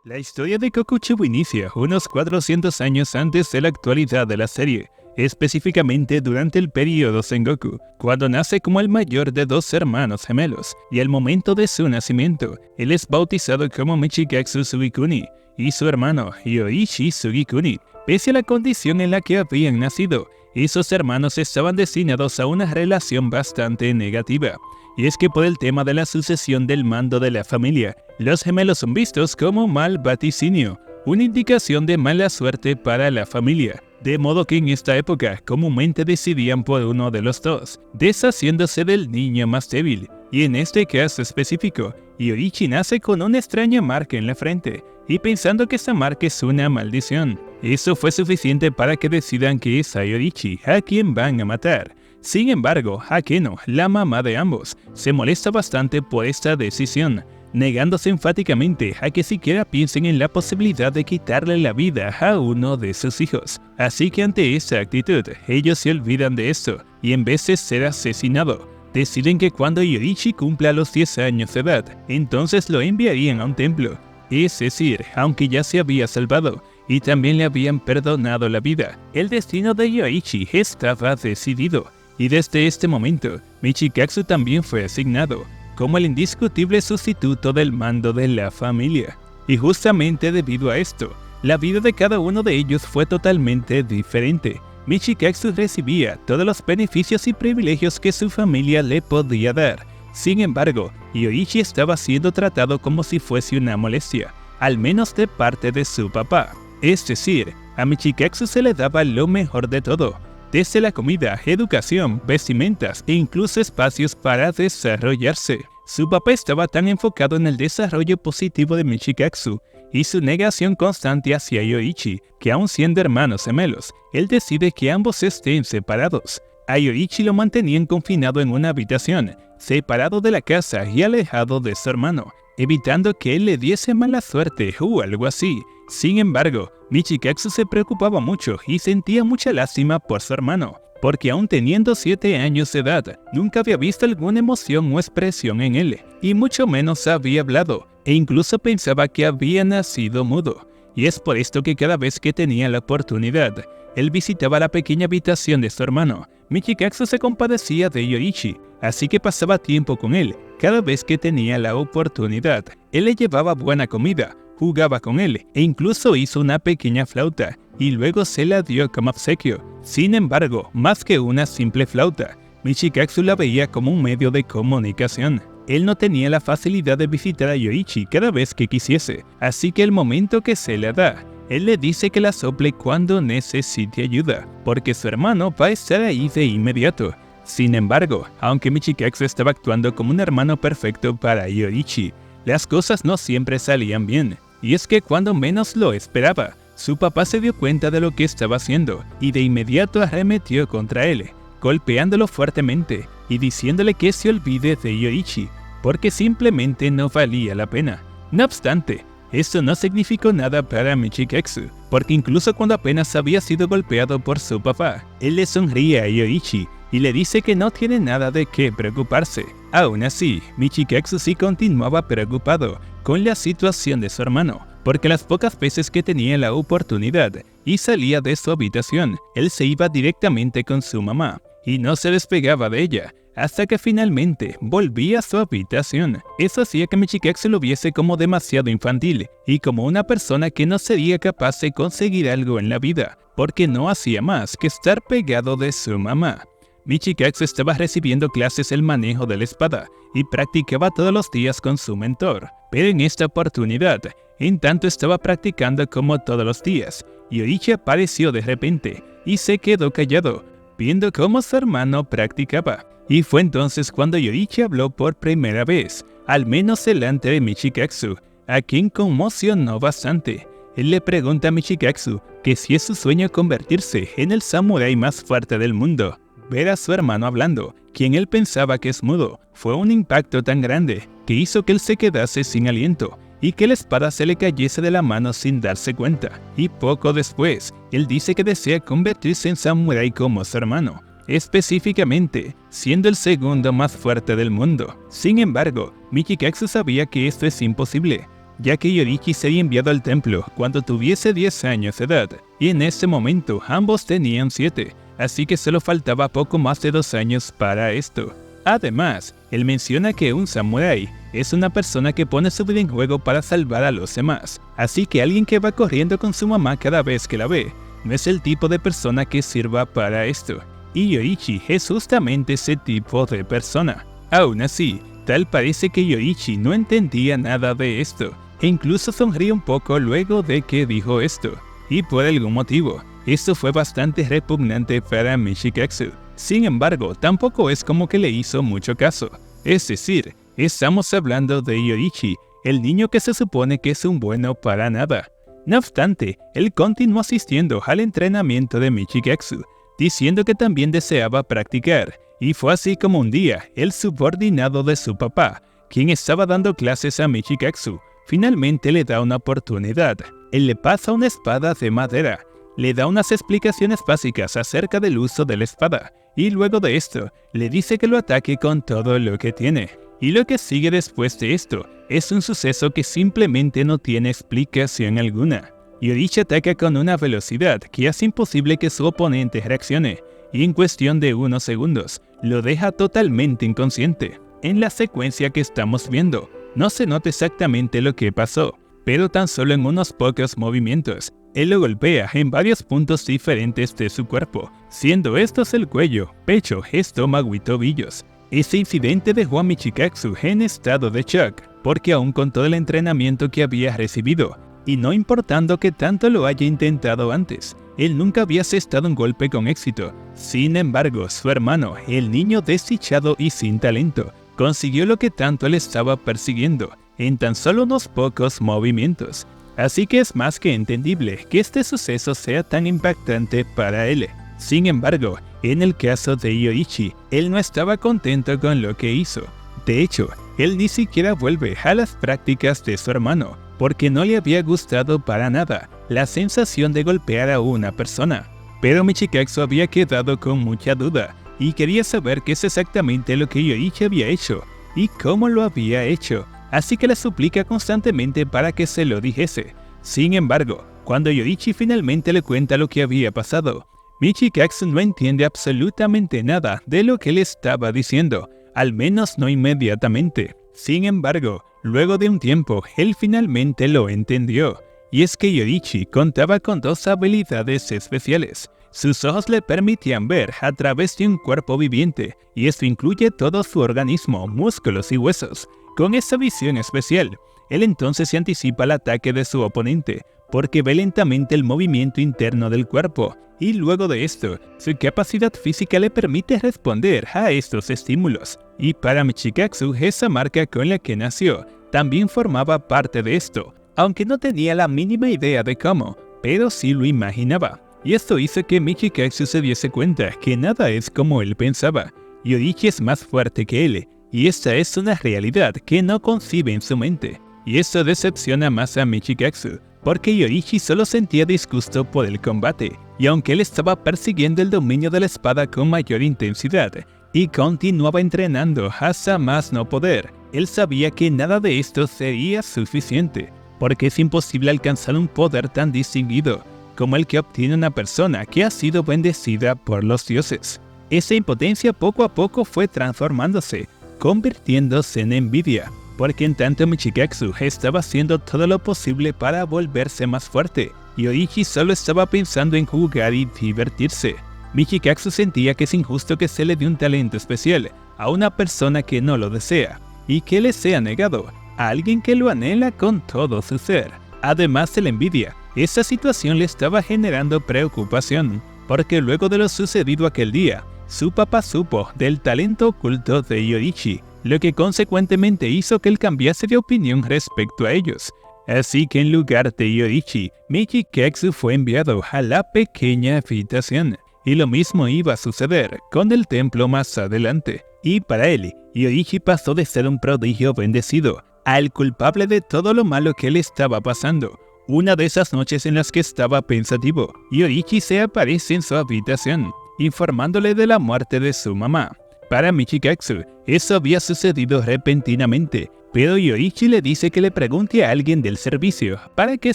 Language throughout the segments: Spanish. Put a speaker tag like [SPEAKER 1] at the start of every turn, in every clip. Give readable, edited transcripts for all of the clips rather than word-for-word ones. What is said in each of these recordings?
[SPEAKER 1] La historia de Kokuchibu inicia unos 400 años antes de la actualidad de la serie, específicamente durante el periodo Sengoku, cuando nace como el mayor de dos hermanos gemelos, y al momento de su nacimiento, él es bautizado como Michikatsu Sugikuni, y su hermano Yoichi Sugikuni. Pese a la condición en la que habían nacido, esos hermanos estaban destinados a una relación bastante negativa. Y es que por el tema de la sucesión del mando de la familia, los gemelos son vistos como mal vaticinio, una indicación de mala suerte para la familia. De modo que en esta época comúnmente decidían por uno de los dos, deshaciéndose del niño más débil. Y en este caso específico, Yoichi nace con una extraña marca en la frente, y pensando que esta marca es una maldición. Eso fue suficiente para que decidan que es a Yoichi a quien van a matar. Sin embargo, Akeno, la mamá de ambos, se molesta bastante por esta decisión, negándose enfáticamente a que siquiera piensen en la posibilidad de quitarle la vida a uno de sus hijos. Así que ante esta actitud, ellos se olvidan de esto, y en vez de ser asesinado, deciden que cuando Yoichi cumpla los 10 años de edad, entonces lo enviarían a un templo. Es decir, aunque ya se había salvado, y también le habían perdonado la vida, el destino de Yoichi estaba decidido. Y desde este momento, Michikatsu también fue asignado como el indiscutible sustituto del mando de la familia. Y justamente debido a esto, la vida de cada uno de ellos fue totalmente diferente. Michikatsu recibía todos los beneficios y privilegios que su familia le podía dar. Sin embargo, Yoichi estaba siendo tratado como si fuese una molestia, al menos de parte de su papá. Es decir, a Michikatsu se le daba lo mejor de todo, desde la comida, educación, vestimentas e incluso espacios para desarrollarse. Su papá estaba tan enfocado en el desarrollo positivo de Michikatsu y su negación constante hacia Yoichi, que aun siendo hermanos gemelos, él decide que ambos estén separados. A Yoichi lo mantenían confinado en una habitación, separado de la casa y alejado de su hermano, evitando que él le diese mala suerte o algo así. Sin embargo, Michikatsu se preocupaba mucho y sentía mucha lástima por su hermano, porque aún teniendo 7 años de edad, nunca había visto alguna emoción o expresión en él, y mucho menos había hablado, e incluso pensaba que había nacido mudo. Y es por esto que cada vez que tenía la oportunidad, él visitaba la pequeña habitación de su hermano. Michikatsu se compadecía de Yoichi, así que pasaba tiempo con él cada vez que tenía la oportunidad. Él le llevaba buena comida, jugaba con él e incluso hizo una pequeña flauta y luego se la dio como obsequio. Sin embargo, más que una simple flauta, Michikatsu la veía como un medio de comunicación. Él no tenía la facilidad de visitar a Yoichi cada vez que quisiese, así que el momento que se le da, él le dice que la sople cuando necesite ayuda, porque su hermano va a estar ahí de inmediato. Sin embargo, aunque Michikatsu estaba actuando como un hermano perfecto para Yoichi, las cosas no siempre salían bien. Y es que cuando menos lo esperaba, su papá se dio cuenta de lo que estaba haciendo y de inmediato arremetió contra él, golpeándolo fuertemente y diciéndole que se olvide de Yoichi, porque simplemente no valía la pena. No obstante, esto no significó nada para Michikatsu, porque incluso cuando apenas había sido golpeado por su papá, él le sonríe a Yoichi y le dice que no tiene nada de qué preocuparse. Aún así, Michikatsu sí continuaba preocupado con la situación de su hermano, porque las pocas veces que tenía la oportunidad y salía de su habitación, él se iba directamente con su mamá y no se despegaba de ella, hasta que finalmente volvía a su habitación. Eso hacía que Michikatsu lo viese como demasiado infantil y como una persona que no sería capaz de conseguir algo en la vida, porque no hacía más que estar pegado de su mamá. Michikatsu estaba recibiendo clases del manejo de la espada y practicaba todos los días con su mentor, pero en esta oportunidad, en tanto estaba practicando como todos los días, Yoichi apareció de repente y se quedó callado, viendo cómo su hermano practicaba. Y fue entonces cuando Yoichi habló por primera vez, al menos delante de Michikatsu, a quien conmocionó bastante. Él le pregunta a Michikatsu que si es su sueño convertirse en el samurái más fuerte del mundo. Ver a su hermano hablando, quien él pensaba que es mudo, fue un impacto tan grande que hizo que él se quedase sin aliento y que la espada se le cayese de la mano sin darse cuenta. Y poco después, él dice que desea convertirse en samurái como su hermano, específicamente siendo el segundo más fuerte del mundo. Sin embargo, Michikatsu sabía que esto es imposible, ya que Yoichi se había enviado al templo cuando tuviese 10 años de edad, y en ese momento ambos tenían 7, así que solo faltaba poco más de 2 años para esto. Además, él menciona que un samurái es una persona que pone su vida en juego para salvar a los demás, así que alguien que va corriendo con su mamá cada vez que la ve, no es el tipo de persona que sirva para esto, y Yoichi es justamente ese tipo de persona. Aún así, tal parece que Yoichi no entendía nada de esto, e incluso sonríe un poco luego de que dijo esto, y por algún motivo, esto fue bastante repugnante para Michikatsu. Sin embargo, tampoco es como que le hizo mucho caso, es decir, estamos hablando de Yoichi, el niño que se supone que es un bueno para nada. No obstante, él continuó asistiendo al entrenamiento de Michikatsu, diciendo que también deseaba practicar, y fue así como un día, el subordinado de su papá, quien estaba dando clases a Michikatsu, finalmente le da una oportunidad. Él le pasa una espada de madera, le da unas explicaciones básicas acerca del uso de la espada, y luego de esto, le dice que lo ataque con todo lo que tiene. Y lo que sigue después de esto es un suceso que simplemente no tiene explicación alguna. Yoichi ataca con una velocidad que hace imposible que su oponente reaccione, y en cuestión de unos segundos, lo deja totalmente inconsciente. En la secuencia que estamos viendo, no se nota exactamente lo que pasó, pero tan solo en unos pocos movimientos, él lo golpea en varios puntos diferentes de su cuerpo, siendo estos el cuello, pecho, estómago y tobillos. Ese incidente dejó a Michikatsu en estado de shock, porque aún con todo el entrenamiento que había recibido, y no importando que tanto lo haya intentado antes, él nunca había asestado un golpe con éxito. Sin embargo, su hermano, el niño desdichado y sin talento, consiguió lo que tanto le estaba persiguiendo, en tan solo unos pocos movimientos. Así que es más que entendible que este suceso sea tan impactante para él. Sin embargo, en el caso de Yoichi, él no estaba contento con lo que hizo. De hecho, él ni siquiera vuelve a las prácticas de su hermano, porque no le había gustado para nada la sensación de golpear a una persona. Pero Michikatsu había quedado con mucha duda, y quería saber qué es exactamente lo que Yoichi había hecho, y cómo lo había hecho. Así que le suplica constantemente para que se lo dijese. Sin embargo, cuando Yoichi finalmente le cuenta lo que había pasado, Michikatsu no entiende absolutamente nada de lo que le estaba diciendo, al menos no inmediatamente. Sin embargo, luego de un tiempo, él finalmente lo entendió, y es que Yoichi contaba con 2 habilidades especiales. Sus ojos le permitían ver a través de un cuerpo viviente, y esto incluye todo su organismo, músculos y huesos. Con esa visión especial, él entonces se anticipa al ataque de su oponente, porque ve lentamente el movimiento interno del cuerpo, y luego de esto, su capacidad física le permite responder a estos estímulos. Y para Michikatsu, esa marca con la que nació, también formaba parte de esto, aunque no tenía la mínima idea de cómo, pero sí lo imaginaba. Y esto hizo que Michikatsu se diese cuenta que nada es como él pensaba. Yoichi es más fuerte que él, y esta es una realidad que no concibe en su mente. Y esto decepciona más a Michikatsu, porque Yoichi solo sentía disgusto por el combate, y aunque él estaba persiguiendo el dominio de la espada con mayor intensidad, y continuaba entrenando hasta más no poder, él sabía que nada de esto sería suficiente, porque es imposible alcanzar un poder tan distinguido como el que obtiene una persona que ha sido bendecida por los dioses. Esa impotencia poco a poco fue transformándose, convirtiéndose en envidia, porque en tanto Michikatsu estaba haciendo todo lo posible para volverse más fuerte, Yoichi solo estaba pensando en jugar y divertirse. Michikatsu sentía que es injusto que se le dé un talento especial a una persona que no lo desea, y que le sea negado a alguien que lo anhela con todo su ser. Además de la envidia, esa situación le estaba generando preocupación, porque luego de lo sucedido aquel día, su papá supo del talento oculto de Yoichi, lo que consecuentemente hizo que él cambiase de opinión respecto a ellos. Así que en lugar de Yoichi, Michikatsu fue enviado a la pequeña habitación, y lo mismo iba a suceder con el templo más adelante. Y para él, Yoichi pasó de ser un prodigio bendecido al culpable de todo lo malo que le estaba pasando. Una de esas noches en las que estaba pensativo, Yoichi se aparece en su habitación, informándole de la muerte de su mamá. Para Michikatsu, eso había sucedido repentinamente, pero Yoichi le dice que le pregunte a alguien del servicio para que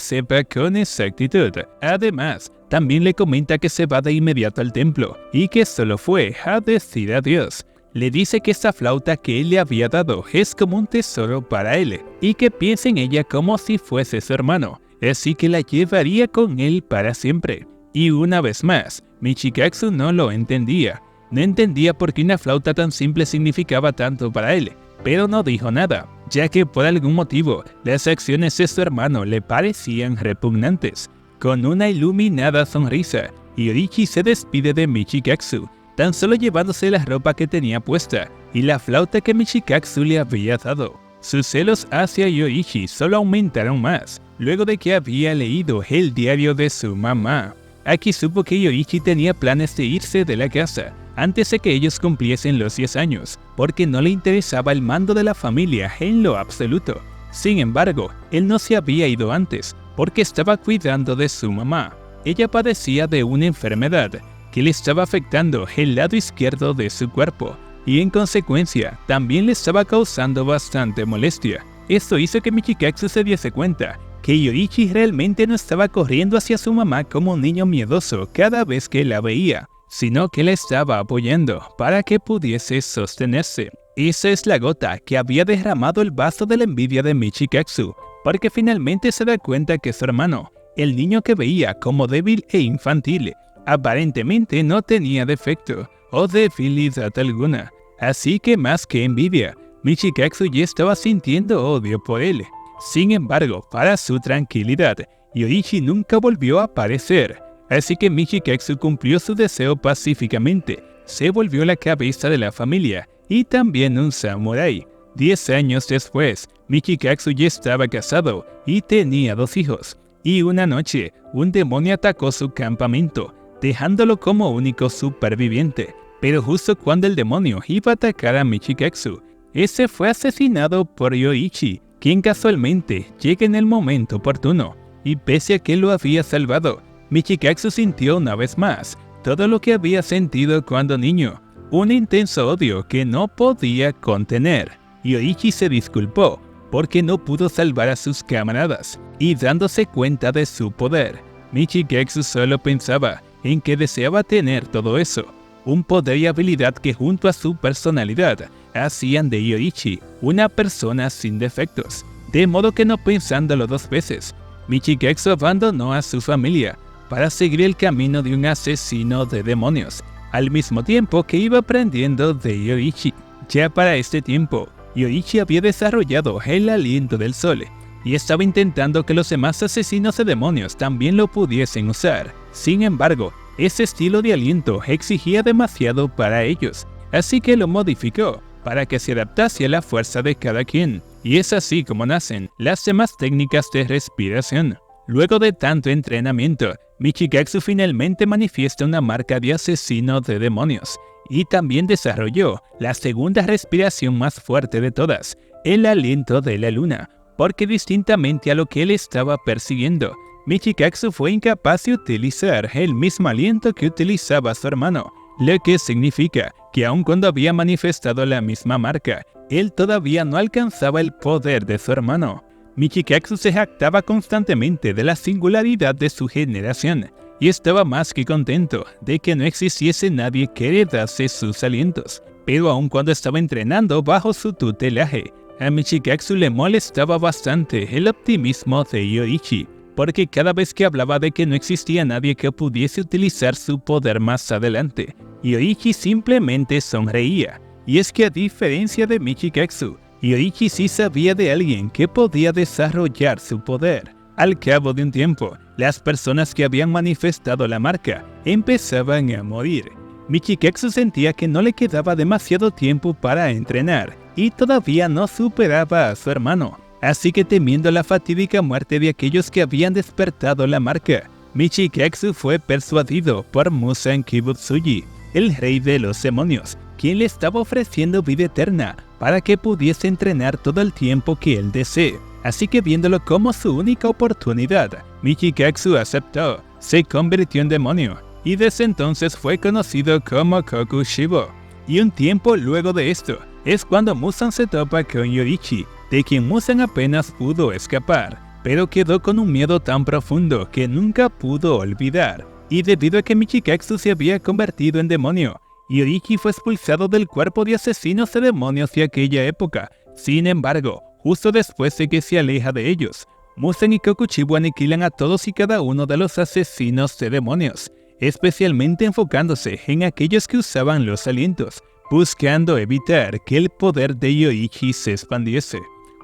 [SPEAKER 1] sepa con exactitud. Además, también le comenta que se va de inmediato al templo y que solo fue a decir adiós. Le dice que esta flauta que él le había dado es como un tesoro para él y que piensa en ella como si fuese su hermano, así que la llevaría con él para siempre. Y una vez más, Michikazu no lo entendía. No entendía por qué una flauta tan simple significaba tanto para él, pero no dijo nada, ya que por algún motivo las acciones de su hermano le parecían repugnantes. Con una iluminada sonrisa, Yoichi se despide de Michikazu, tan solo llevándose la ropa que tenía puesta y la flauta que Michikazu le había dado. Sus celos hacia Yoichi solo aumentaron más, luego de que había leído el diario de su mamá. Aquí supo que Yoichi tenía planes de irse de la casa antes de que ellos cumpliesen los 10 años, porque no le interesaba el mando de la familia en lo absoluto. Sin embargo, él no se había ido antes, porque estaba cuidando de su mamá. Ella padecía de una enfermedad que le estaba afectando el lado izquierdo de su cuerpo, y en consecuencia también le estaba causando bastante molestia. Esto hizo que Michikazu se diese cuenta que Yoichi realmente no estaba corriendo hacia su mamá como un niño miedoso cada vez que la veía, sino que la estaba apoyando para que pudiese sostenerse. Esa es la gota que había derramado el vaso de la envidia de Michikazu, porque finalmente se da cuenta que su hermano, el niño que veía como débil e infantil, aparentemente no tenía defecto o debilidad alguna. Así que más que envidia, Michikazu ya estaba sintiendo odio por él. Sin embargo, para su tranquilidad, Yoichi nunca volvió a aparecer, así que Michikazu cumplió su deseo pacíficamente, se volvió la cabeza de la familia y también un samurái. 10 años después, Michikazu ya estaba casado y tenía 2 hijos, y una noche, un demonio atacó su campamento, dejándolo como único superviviente. Pero justo cuando el demonio iba a atacar a Michikazu, ese fue asesinado por Yoichi, quien casualmente llega en el momento oportuno, y pese a que lo había salvado, Michikazu sintió una vez más todo lo que había sentido cuando niño, un intenso odio que no podía contener. Yoichi se disculpó porque no pudo salvar a sus camaradas, y dándose cuenta de su poder, Michikazu solo pensaba en que deseaba tener todo eso, un poder y habilidad que junto a su personalidad hacían de Yoichi una persona sin defectos, de modo que no pensándolo 2 veces, Michikazu abandonó a su familia para seguir el camino de un asesino de demonios, al mismo tiempo que iba aprendiendo de Yoichi. Ya para este tiempo, Yoichi había desarrollado el aliento del sol y estaba intentando que los demás asesinos de demonios también lo pudiesen usar. Sin embargo, ese estilo de aliento exigía demasiado para ellos, así que lo modificó para que se adaptase a la fuerza de cada quien, y es así como nacen las demás técnicas de respiración. Luego de tanto entrenamiento, Michikazu finalmente manifiesta una marca de asesino de demonios, y también desarrolló la segunda respiración más fuerte de todas, el aliento de la luna, porque distintamente a lo que él estaba persiguiendo, Michikazu fue incapaz de utilizar el mismo aliento que utilizaba su hermano, lo que significa que aun cuando había manifestado la misma marca, él todavía no alcanzaba el poder de su hermano. Michikazu se jactaba constantemente de la singularidad de su generación, y estaba más que contento de que no existiese nadie que heredase sus alientos. Pero aun cuando estaba entrenando bajo su tutelaje, a Michikazu le molestaba bastante el optimismo de Yoichi, porque cada vez que hablaba de que no existía nadie que pudiese utilizar su poder más adelante, Yoichi simplemente sonreía. Y es que a diferencia de Michikazu, Yoichi sí sabía de alguien que podía desarrollar su poder. Al cabo de un tiempo, las personas que habían manifestado la marca empezaban a morir. Michikazu sentía que no le quedaba demasiado tiempo para entrenar y todavía no superaba a su hermano. Así que temiendo la fatídica muerte de aquellos que habían despertado la marca, Michikazu fue persuadido por Muzan Kibutsuji, el rey de los demonios, quien le estaba ofreciendo vida eterna para que pudiese entrenar todo el tiempo que él desee. Así que viéndolo como su única oportunidad, Michikazu aceptó, se convirtió en demonio y desde entonces fue conocido como Kokushibo. Y un tiempo luego de esto es cuando Muzan se topa con Yoichi, de quien Muzan apenas pudo escapar, pero quedó con un miedo tan profundo que nunca pudo olvidar. Y debido a que Michikatsu se había convertido en demonio, Yoichi fue expulsado del cuerpo de asesinos de demonios de aquella época. Sin embargo, justo después de que se aleja de ellos, Muzan y Kokuchibo aniquilan a todos y cada uno de los asesinos de demonios, especialmente enfocándose en aquellos que usaban los alientos, buscando evitar que el poder de Yoichi se expandiese.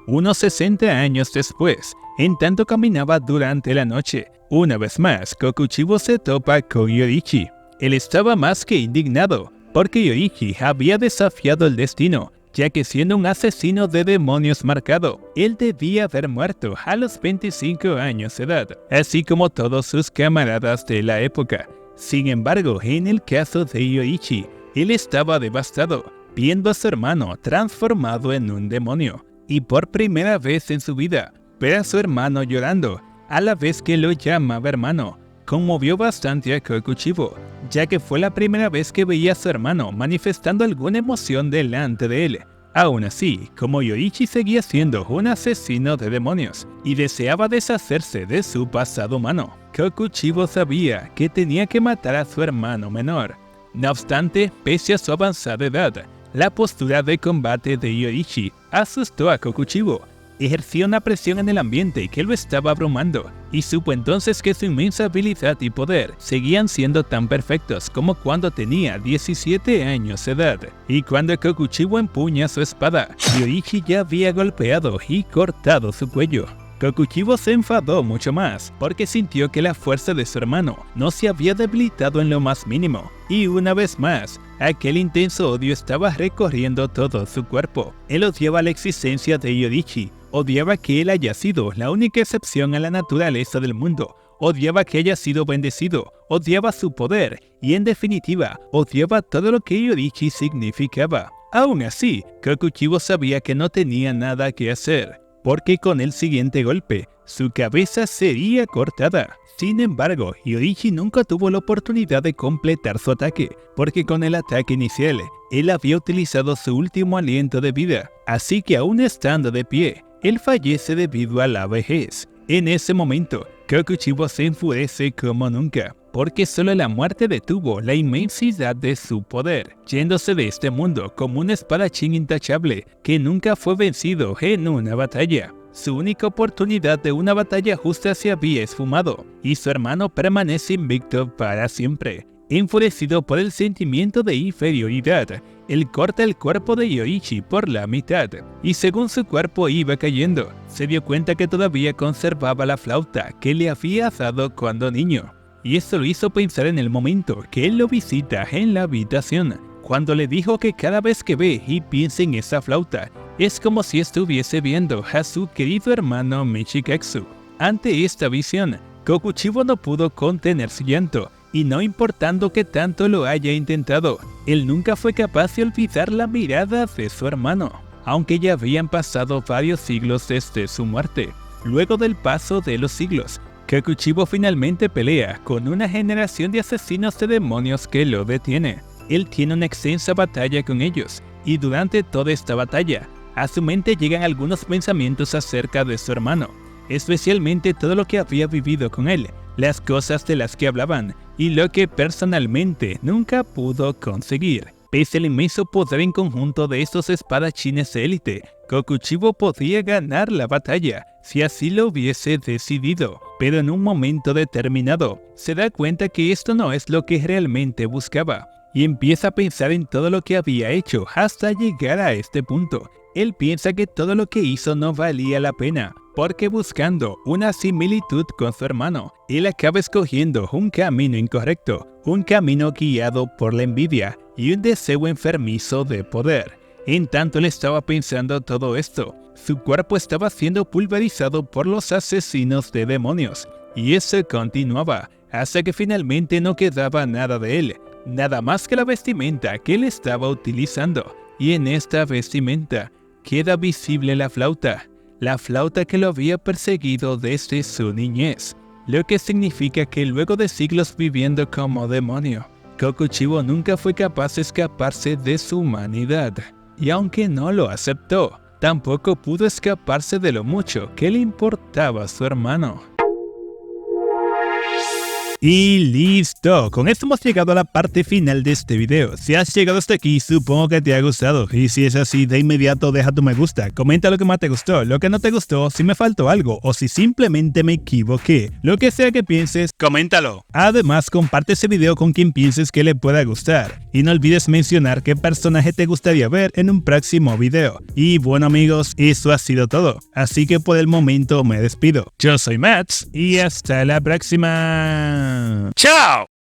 [SPEAKER 1] Unos 60 años después, en tanto caminaba durante la noche, una vez más Kokuchibo se topa con Yoichi. Él estaba más que indignado, porque Yoichi había desafiado el destino, ya que siendo un asesino de demonios marcado, él debía haber muerto a los 25 años de edad, así como todos sus camaradas de la época. Sin embargo, en el caso de Yoichi, él estaba devastado, viendo a su hermano transformado en un demonio, y por primera vez en su vida, ver a su hermano llorando, a la vez que lo llamaba hermano, conmovió bastante a Kokuchibo, ya que fue la primera vez que veía a su hermano manifestando alguna emoción delante de él. Aún así, como Yoichi seguía siendo un asesino de demonios y deseaba deshacerse de su pasado humano, Kokuchibo sabía que tenía que matar a su hermano menor. No obstante, pese a su avanzada edad, la postura de combate de Yoichi asustó a Kokuchibo. Ejercía una presión en el ambiente que lo estaba abrumando, y supo entonces que su inmensa habilidad y poder seguían siendo tan perfectos como cuando tenía 17 años de edad. Y cuando Kokuchibo empuña su espada, Yoichi ya había golpeado y cortado su cuello. Kokuchibo se enfadó mucho más, porque sintió que la fuerza de su hermano no se había debilitado en lo más mínimo, y una vez más, aquel intenso odio estaba recorriendo todo su cuerpo. Él odiaba la existencia de Yoichi, odiaba que él haya sido la única excepción a la naturaleza del mundo, odiaba que haya sido bendecido, odiaba su poder y en definitiva odiaba todo lo que Yoichi significaba. Aún así, Kokuchibo sabía que no tenía nada que hacer, porque con el siguiente golpe, su cabeza sería cortada. Sin embargo, Yoichi nunca tuvo la oportunidad de completar su ataque, porque con el ataque inicial, él había utilizado su último aliento de vida, así que aún estando de pie, él fallece debido a la vejez. En ese momento, Kokuchibo se enfurece como nunca, porque solo la muerte detuvo la inmensidad de su poder, yéndose de este mundo como un espadachín intachable que nunca fue vencido en una batalla. Su única oportunidad de una batalla justa se había esfumado, y su hermano permanece invicto para siempre. Enfurecido por el sentimiento de inferioridad, él corta el cuerpo de Yoichi por la mitad, y según su cuerpo iba cayendo, se dio cuenta que todavía conservaba la flauta que le había dado cuando niño. Y esto lo hizo pensar en el momento que él lo visita en la habitación, cuando le dijo que cada vez que ve y piensa en esa flauta, es como si estuviese viendo a su querido hermano Michikatsu. Ante esta visión, Kokuchibo no pudo contener su llanto, y no importando que tanto lo haya intentado, él nunca fue capaz de olvidar la mirada de su hermano, aunque ya habían pasado varios siglos desde su muerte. Luego del paso de los siglos, Kokuchibo finalmente pelea con una generación de asesinos de demonios que lo detiene. Él tiene una extensa batalla con ellos, y durante toda esta batalla, a su mente llegan algunos pensamientos acerca de su hermano, especialmente todo lo que había vivido con él, las cosas de las que hablaban, y lo que personalmente nunca pudo conseguir. Pese al inmenso poder en conjunto de estos espadachines de élite, Kokuchibo podía ganar la batalla si así lo hubiese decidido, pero en un momento determinado se da cuenta que esto no es lo que realmente buscaba, y empieza a pensar en todo lo que había hecho hasta llegar a este punto. Él piensa que todo lo que hizo no valía la pena, porque buscando una similitud con su hermano, él acaba escogiendo un camino incorrecto, un camino guiado por la envidia y un deseo enfermizo de poder. En tanto él estaba pensando todo esto, su cuerpo estaba siendo pulverizado por los asesinos de demonios, y eso continuaba, hasta que finalmente no quedaba nada de él, nada más que la vestimenta que él estaba utilizando, y en esta vestimenta queda visible la flauta que lo había perseguido desde su niñez, lo que significa que luego de siglos viviendo como demonio, Kokuchibo nunca fue capaz de escaparse de su humanidad, y aunque no lo aceptó, tampoco pudo escaparse de lo mucho que le importaba a su hermano. Y listo, con esto hemos llegado a la parte final de este video. Si has llegado hasta aquí, supongo que te ha gustado, y si es así, de inmediato deja tu me gusta, comenta lo que más te gustó, lo que no te gustó, si me faltó algo, o si simplemente me equivoqué. Lo que sea que pienses, coméntalo. Además, comparte ese video con quien pienses que le pueda gustar, y no olvides mencionar qué personaje te gustaría ver en un próximo video. Y bueno amigos, eso ha sido todo, así que por el momento me despido. Yo soy Mats, y hasta la próxima. ¡Chao!